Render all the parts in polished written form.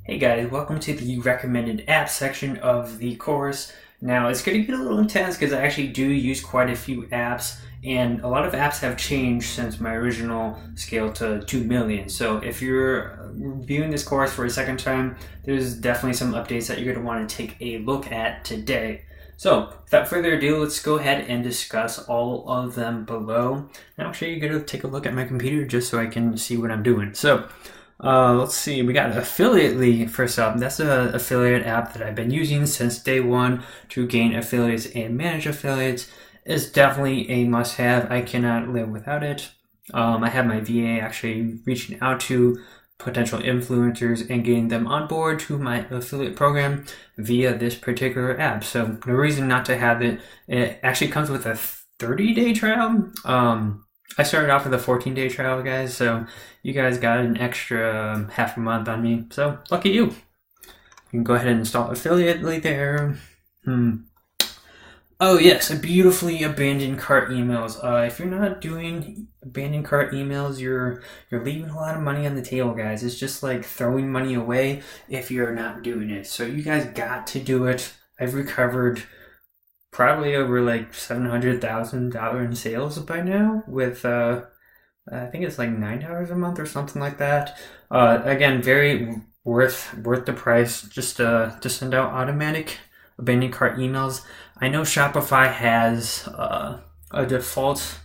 Hey guys, welcome to the recommended apps section of the course. Now it's going to get a little intense because I actually do use quite a few apps, and a lot of apps have changed since my original scale to 2 million. So if you're viewing this course for a second time, there's definitely some updates that you're going to want to take a look at today. So without further ado, let's go ahead and discuss all of them below. And I'll show you going to take a look at my computer just so I can see what I'm doing. Let's see, we got Affiliately first up. That's an affiliate app that I've been using since day one to gain affiliates and manage affiliates. It's definitely a must-have. I cannot live without it. I have my VA actually reaching out to potential influencers and getting them on board to my affiliate program via this particular app. So no reason not to have it. It actually comes with a 30-day trial. I started off with a 14-day trial, guys, so you guys got an extra half a month on me. So lucky you. You can go ahead and install Affiliately there. Oh yes, beautifully abandoned cart emails. If you're not doing abandoned cart emails, you're leaving a lot of money on the table, guys. It's just like throwing money away if you're not doing it. So you guys got to do it. I've recovered probably over like $700,000 in sales by now with I think it's like $9 a month or something like that. Again, very worth the price just to send out automatic abandoned cart emails. I know Shopify has a default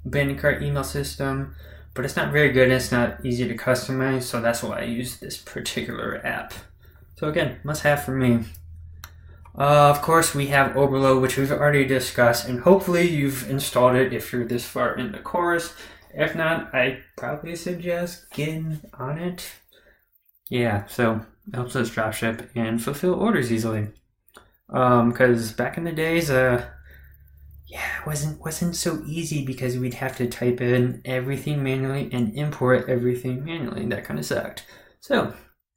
abandoned cart email system, but it's not very good and it's not easy to customize, so that's why I use this particular app. So again, must have for me. Of course, we have Overload, which we've already discussed, and hopefully you've installed it if you're this far in the course. If not, I probably suggest getting on it. Yeah, so it helps us dropship and fulfill orders easily. Because back in the days, it wasn't so easy because we'd have to type in everything manually and import everything manually. That kind of sucked. So,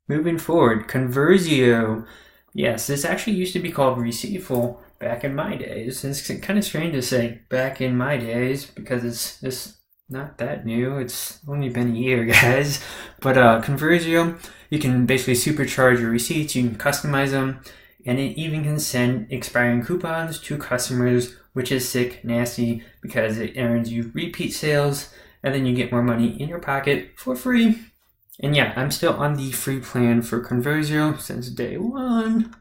moving forward, Conversio. Yes, this actually used to be called Receiveful back in my days. It's kind of strange to say back in my days because it's not that new. It's only been a year, guys. But Conversio, you can basically supercharge your receipts. You can customize them, and it even can send expiring coupons to customers, which is sick, nasty, because it earns you repeat sales, and then you get more money in your pocket for free. And yeah, I'm still on the free plan for Conversio since day one.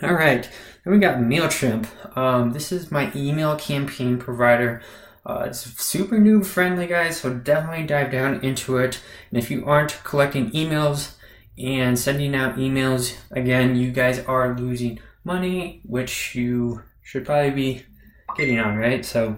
Alright, then we got MailChimp. This is my email campaign provider. It's super noob friendly, guys, so definitely dive down into it. And if you aren't collecting emails and sending out emails, again, you guys are losing money, which you should probably be getting on, right? So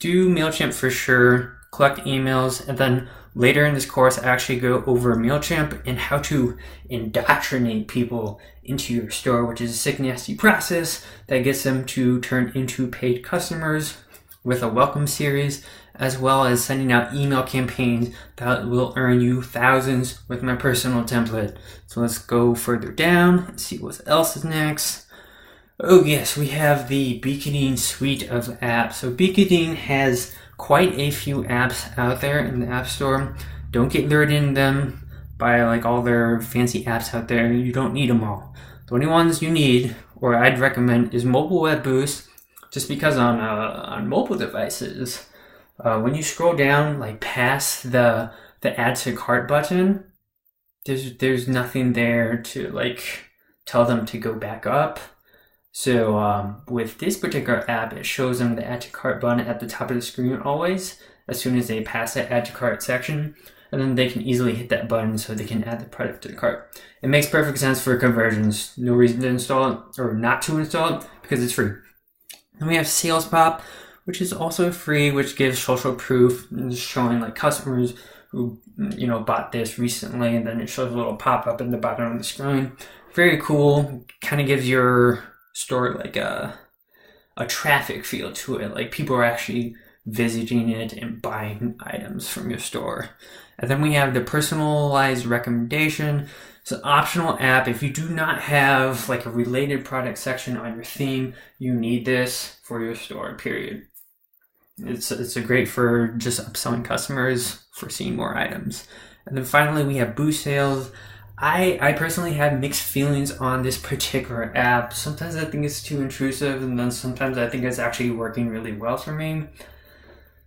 do MailChimp for sure, collect emails, and then later in this course, I actually go over MailChimp and how to indoctrinate people into your store, which is a sick, nasty process that gets them to turn into paid customers with a welcome series, as well as sending out email campaigns that will earn you thousands with my personal template. So let's go further down and see what else is next. Oh yes, we have the Beaconing suite of apps. So Beaconing has quite a few apps out there in the App Store. Don't get lured in them by like all their fancy apps out there. You don't need them all. The only ones you need, or I'd recommend, is Mobile Web Boost, just because on mobile devices, when you scroll down like past the add to cart button, there's nothing there to like tell them to go back up. So with this particular app, it shows them the add to cart button at the top of the screen always, as soon as they pass that add to cart section, and then they can easily hit that button so they can add the product to the cart. It makes perfect sense for conversions. No reason to install it or not to install it because it's free. Then we have Sales Pop, which is also free, which gives social proof, showing like customers who bought this recently, and then it shows a little pop up in the bottom of the screen. Very cool. Kind of gives your store like a traffic feel to it, like people are actually visiting it and buying items from your store. And then we have the personalized recommendation. It's an optional app. If you do not have like a related product section on your theme, you need this for your store, period. It's a great for just upselling customers for seeing more items. And then finally we have Boost Sales. I personally have mixed feelings on this particular app. Sometimes I think it's too intrusive, and then sometimes I think it's actually working really well for me.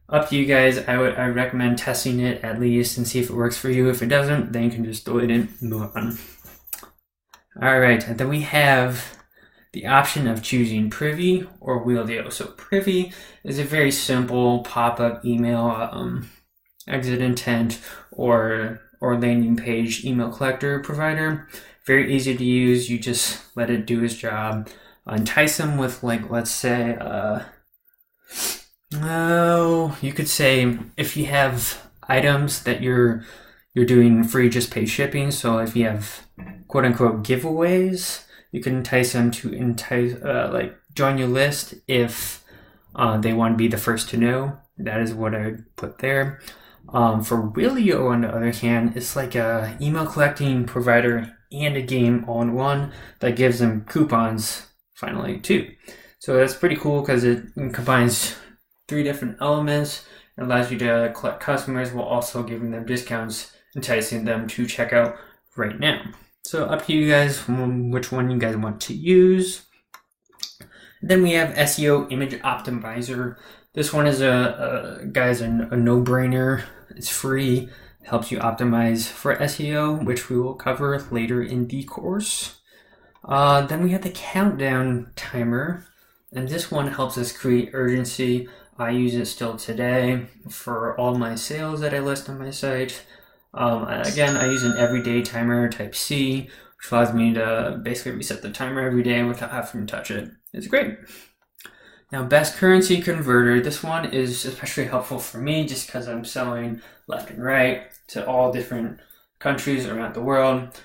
Up to you guys. I recommend testing it at least and see if it works for you. If it doesn't, then you can just delete it and move on. Alright, and then we have the option of choosing Privy or Wheelio. So Privy is a very simple pop-up email exit intent or landing page email collector provider. Very easy to use. You just let it do its job. Entice them with, like, let's say, you could say if you have items that you're doing free just pay shipping. So if you have quote unquote giveaways, you can entice them to join your list if they want to be the first to know. That is what I would put there. For Wheelio, on the other hand, it's like a email collecting provider and a game all in one that gives them coupons finally too. So that's pretty cool because it combines 3 different elements and allows you to collect customers while also giving them discounts, enticing them to check out right now. So up to you guys which one you guys want to use. Then we have SEO Image Optimizer. This one is a no-brainer. It's free, helps you optimize for SEO, which we will cover later in the course. Then we have the countdown timer, and this one helps us create urgency. I use it still today for all my sales that I list on my site. Again, I use an everyday timer type C, which allows me to basically reset the timer every day without having to touch it. It's great. Now, best currency converter. This one is especially helpful for me just because I'm selling left and right to all different countries around the world.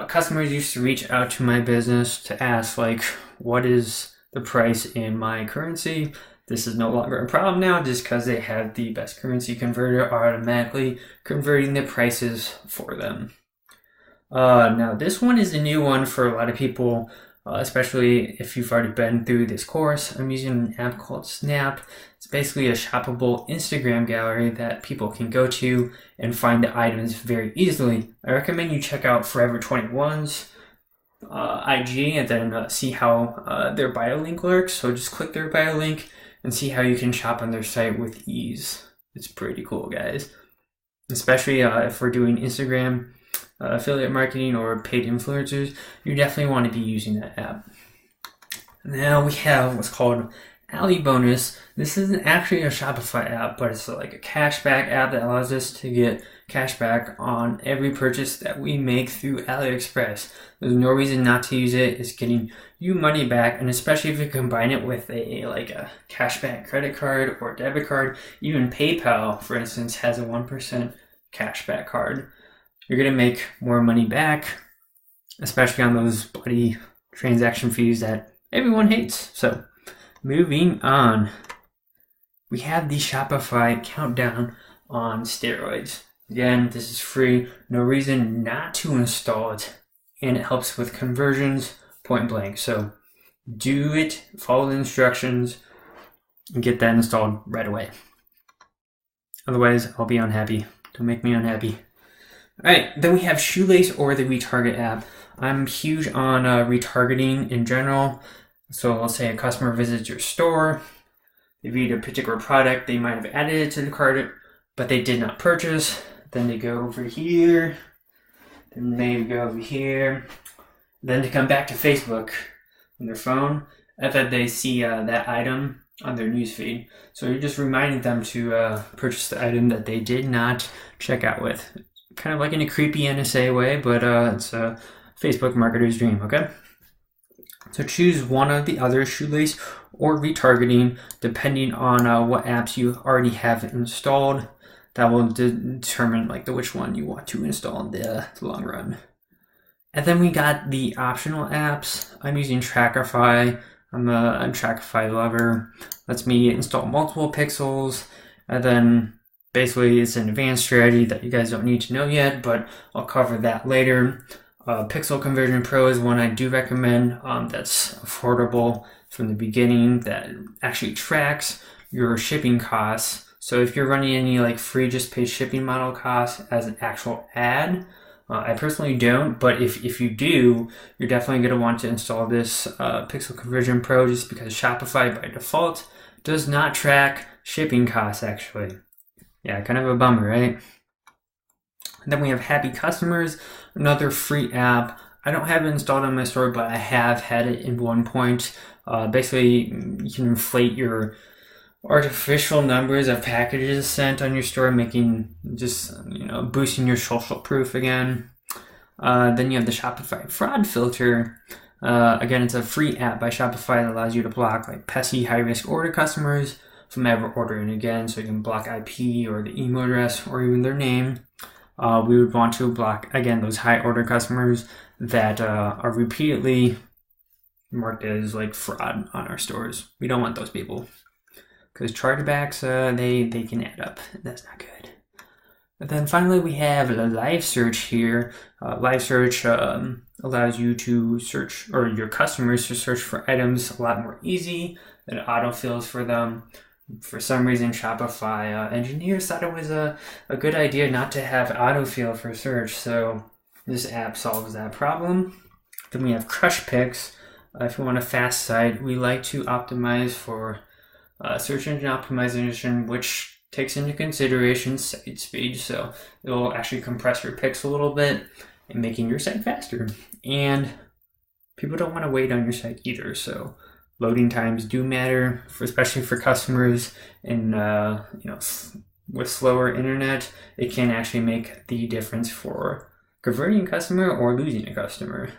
Customers used to reach out to my business to ask, like, what is the price in my currency? This is no longer a problem now just because they have the best currency converter automatically converting the prices for them. Now, this one is a new one for a lot of people, especially if you've already been through this course. I'm using an app called Snap. It's basically a shoppable Instagram gallery that people can go to and find the items very easily. I recommend you check out Forever 21's IG and then see how their bio link works. So just click their bio link and see how you can shop on their site with ease. It's pretty cool, guys. Especially if we're doing Instagram affiliate marketing or paid influencers, you definitely want to be using that app. Now we have what's called Ali Bonus. This isn't actually a Shopify app, but it's like a cashback app that allows us to get cashback on every purchase that we make through AliExpress. There's no reason not to use it. It's getting you money back, and especially if you combine it with a cashback credit card or debit card. Even PayPal, for instance, has a 1% cashback card. You're going to make more money back, especially on those bloody transaction fees that everyone hates. So, moving on, we have the Shopify countdown on steroids. Again, this is free, no reason not to install it, and it helps with conversions point blank. So, do it, follow the instructions, and get that installed right away. Otherwise, I'll be unhappy. Don't make me unhappy. Alright, then we have Shoelace or the Retarget app. I'm huge on retargeting in general. So let's say a customer visits your store, they read a particular product, they might have added it to the cart, but they did not purchase. Then they go over here, then they go over here, then they come back to Facebook on their phone, and then they see that item on their newsfeed. So you're just reminding them to purchase the item that they did not check out with. Kind of like in a creepy NSA way, but it's a Facebook marketer's dream, okay? So choose one of the other, Shoelace or retargeting, depending on what apps you already have installed. That will determine which one you want to install in the long run. And then we got the optional apps. I'm using Trackify. I'm a Trackify lover. Lets me install multiple pixels, and then basically it's an advanced strategy that you guys don't need to know yet, but I'll cover that later. Pixel Conversion Pro is one I do recommend that's affordable from the beginning, that actually tracks your shipping costs. So if you're running any free just pay shipping model costs as an actual ad, I personally don't, but if you do, you're definitely going to want to install this Pixel Conversion Pro, just because Shopify by default does not track shipping costs, actually. Yeah, kind of a bummer, right? And then we have Happy Customers, another free app. I don't have it installed on my store, but I have had it in one point. Basically, you can inflate your artificial numbers of packages sent on your store, making just, boosting your social proof again. Then you have the Shopify fraud filter. Again, it's a free app by Shopify that allows you to block like pesky high-risk order customers from ever ordering again. So you can block IP or the email address or even their name. We would want to block, again, those high order customers that are repeatedly marked as like fraud on our stores. We don't want those people, because chargebacks, they can add up. That's not good. And then finally, we have a live search here. Live search allows you to search, or your customers to search for items a lot more easy. It autofills for them. For some reason, Shopify engineers thought it was a good idea not to have autofill for search, so this app solves that problem. Then we have Crush Picks. If you want a fast site, we like to optimize for search engine optimization, which takes into consideration site speed, so it'll actually compress your picks a little bit and making your site faster. And people don't want to wait on your site either, so loading times do matter, especially for customers. And with slower internet, it can actually make the difference for converting a customer or losing a customer.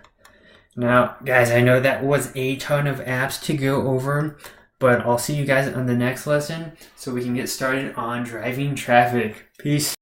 Now, guys, I know that was a ton of apps to go over, but I'll see you guys on the next lesson so we can get started on driving traffic. Peace.